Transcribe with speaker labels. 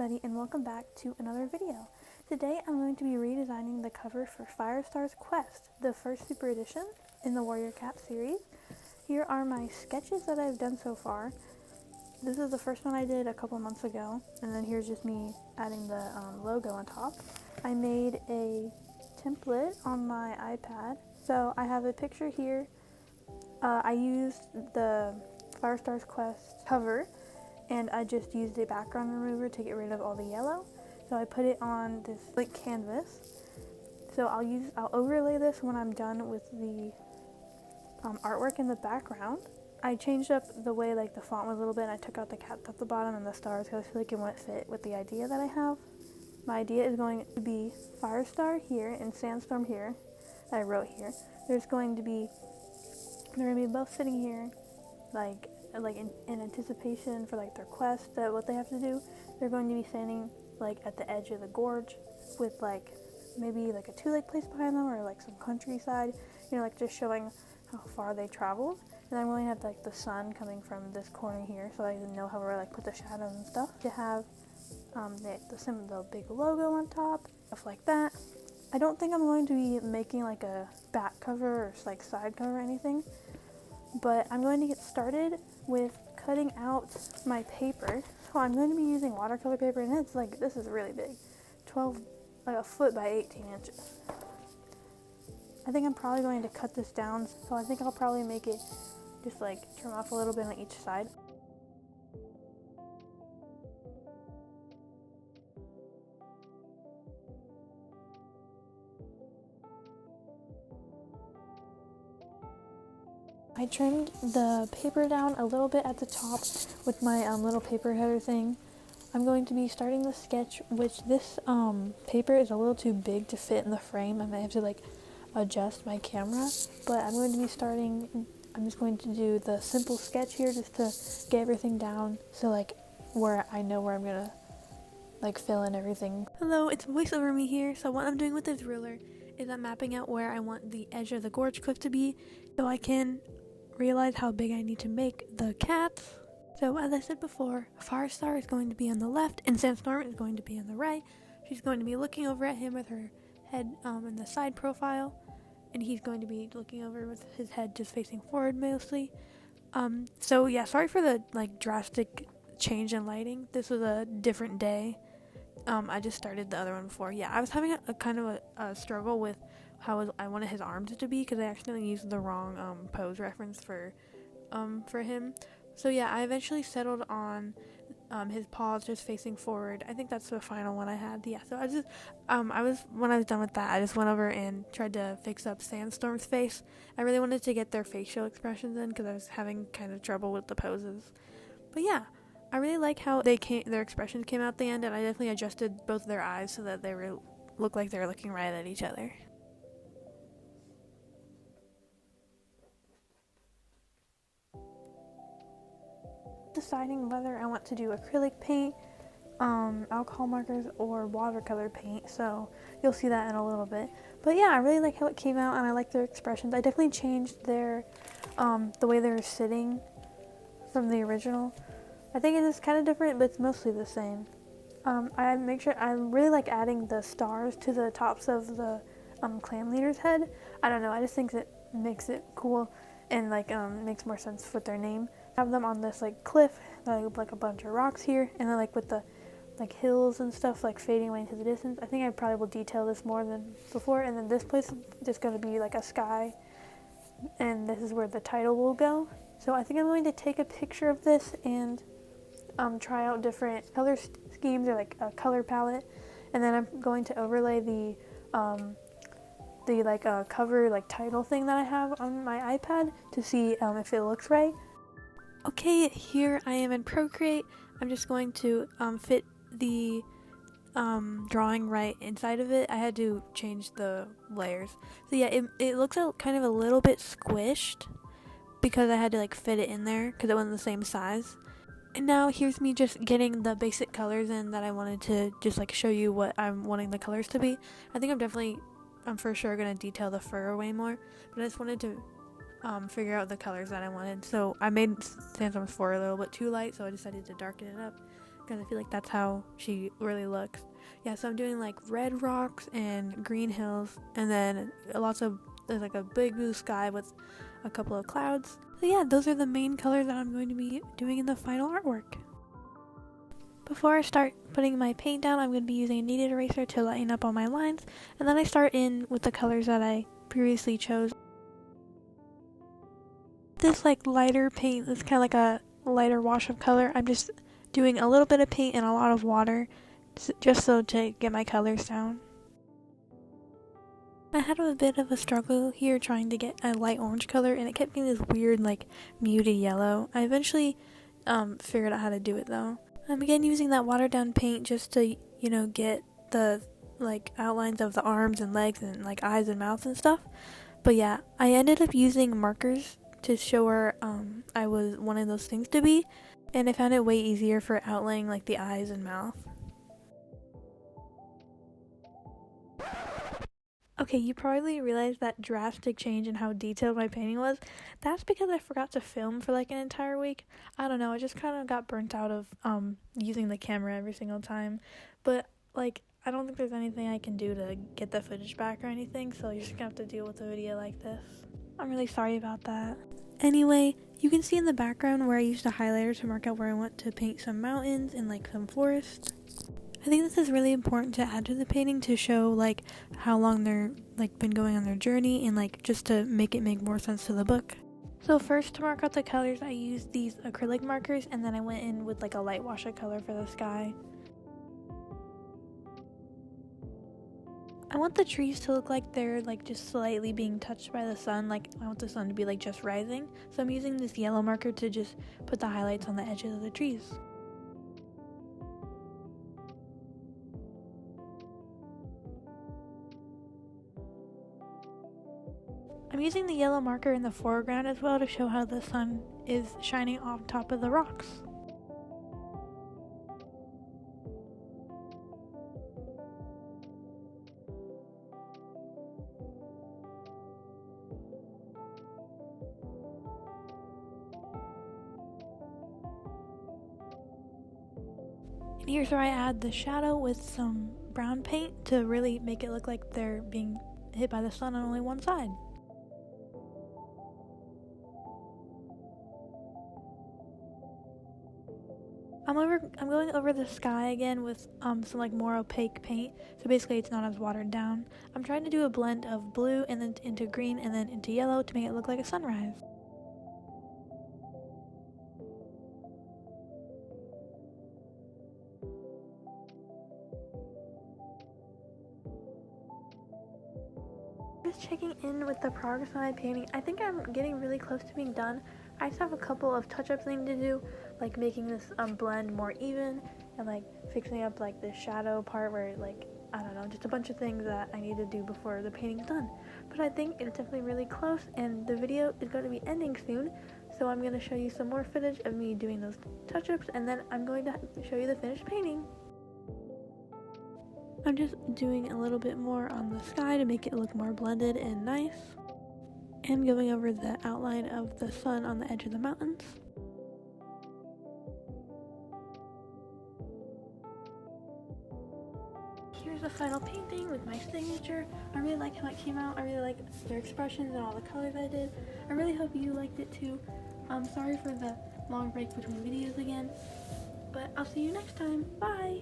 Speaker 1: everybody, and welcome back to another video. Today I'm going to be redesigning the cover for Firestar's Quest, the first super edition in the Warrior Cat series. Here are my sketches that I've done so far. This is the first one I did a couple months ago, and then here's just me adding the logo on top. I made a template on my iPad, so I have a picture here. I used the Firestar's Quest cover, and I just used a background remover to get rid of all the yellow. So I put it on this blank canvas. So I'll overlay this when I'm done with the artwork in the background. I changed up the way the font was a little bit, and I took out the cats at the bottom and the stars because I feel like it wouldn't fit with the idea that I have. My idea is going to be Firestar here and Sandstorm here that I wrote here. They're going to be both sitting here in anticipation for their quest, that what they have to do. They're going to be standing at the edge of the gorge with maybe a two-lake place behind them, or some countryside, just showing how far they traveled. And I'm going to have the sun coming from this corner here, so I know how to put the shadows and stuff. To have the big logo on top, stuff like that. I don't think I'm going to be making a back cover or side cover or anything, but I'm going to get started with cutting out my paper. So I'm going to be using watercolor paper, and it's this is really big, 12, a foot by 18 inches. I think I'm probably going to cut this down, so I think I'll probably make it just trim off a little bit on each side. I trimmed the paper down a little bit at the top with my little paper header thing. I'm going to be starting the sketch, which this paper is a little too big to fit in the frame. I might have to adjust my camera, but I'm going to be starting. I'm just going to do the simple sketch here just to get everything down, so where I know where I'm gonna fill in everything. Hello, it's voiceover me here. So what I'm doing with this ruler is I'm mapping out where I want the edge of the gorge cliff to be, so I can realize how big I need to make the cats. So as I said before, Firestar is going to be on the left and Sandstorm is going to be on the right. She's going to be looking over at him with her head in the side profile, and he's going to be looking over with his head just facing forward mostly. So yeah, sorry for the drastic change in lighting. This was a different day. I just started the other one before. Yeah, I was having a kind of a struggle with how I wanted his arms to be, because I accidentally used the wrong pose reference for him. So yeah, I eventually settled on his paws just facing forward. I think that's the final one I had. Yeah, so when I was done with that, I just went over and tried to fix up Sandstorm's face. I really wanted to get their facial expressions in because I was having kind of trouble with the poses. But yeah, I really like how their expressions came out at the end, and I definitely adjusted both their eyes so that they look like they were looking right at each other. Deciding whether I want to do acrylic paint, alcohol markers, or watercolor paint, so you'll see that in a little bit. But yeah, I really like how it came out, and I like their expressions. I definitely changed their the way they were sitting from the original. I think it is kind of different, but it's mostly the same. I really like adding the stars to the tops of the clan leader's head. I don't know, I just think it makes it cool and makes more sense with their name. Have them on this cliff, a bunch of rocks here, and then with the hills and stuff fading away into the distance. I think I probably will detail this more than before. And then this place is just going to be a sky, and this is where the title will go. So I think I'm going to take a picture of this and try out different color schemes, or a color palette, and then I'm going to overlay the cover title thing that I have on my iPad to see if it looks right. Okay, here I am in Procreate. I'm just going to fit the drawing right inside of it. I had to change the layers. So yeah, it looks kind of a little bit squished because I had to fit it in there because it wasn't the same size. And now here's me just getting the basic colors in that I wanted to just show you what I'm wanting the colors to be. I think I'm for sure going to detail the fur way more, but I just wanted to figure out the colors that I wanted. So I made Sandstorm's fur a little bit too light, so I decided to darken it up. because I feel like that's how she really looks. Yeah, so I'm doing like red rocks and green hills, and then there's like a big blue sky with a couple of clouds. So yeah, those are the main colors that I'm going to be doing in the final artwork. Before I start putting my paint down, I'm going to be using a kneaded eraser to lighten up all my lines, and then I start in with the colors that I previously chose. This like lighter paint is kind of like a lighter wash of color. I'm just doing a little bit of paint and a lot of water just so to get my colors down. I had a bit of a struggle here trying to get a light orange color, and it kept getting this weird like muted yellow. I eventually figured out how to do it though. I'm again using that watered down paint just to, get the like outlines of the arms and legs and like eyes and mouths and stuff. But yeah, I ended up using markers to show where I was wanting those things to be, and I found it way easier for outlining like the eyes and mouth. Okay, you probably realized that drastic change in how detailed my painting was. That's because I forgot to film for like an entire week. I don't know, I just kind of got burnt out of using the camera every single time. But like, I don't think there's anything I can do to get the footage back or anything, so you're just gonna have to deal with a video like this. I'm really sorry about that. Anyway, you can see in the background where I used a highlighter to mark out where I want to paint some mountains and like some forest. I think this is really important to add to the painting to show like how long they're like been going on their journey, and like just to make it make more sense to the book. So first, to mark out the colors, I used these acrylic markers, and then I went in with like a light wash of color for the sky. I want the trees to look like they're like just slightly being touched by the sun, like I want the sun to be like just rising. So I'm using this yellow marker to just put the highlights on the edges of the trees. I'm using the yellow marker in the foreground as well to show how the sun is shining off top of the rocks. And here's where I add the shadow with some brown paint to really make it look like they're being hit by the sun on only one side. I'm going over the sky again with some like more opaque paint, so basically it's not as watered down. I'm trying to do a blend of blue and then into green and then into yellow to make it look like a sunrise. Just checking in with the progress of my painting. I think I'm getting really close to being done. I just have a couple of touch-ups I need to do, like making this blend more even, and like fixing up like the shadow part where like, I don't know, just a bunch of things that I need to do before the painting's done. But I think it's definitely really close, and the video is going to be ending soon, so I'm going to show you some more footage of me doing those touch-ups, and then I'm going to show you the finished painting. I'm just doing a little bit more on the sky to make it look more blended and nice, and going over the outline of the sun on the edge of the mountains. Here's the final painting with my signature. I really like how it came out. I really like their expressions and all the colors I did. I really hope you liked it too. I'm sorry for the long break between videos again, but I'll see you next time. Bye!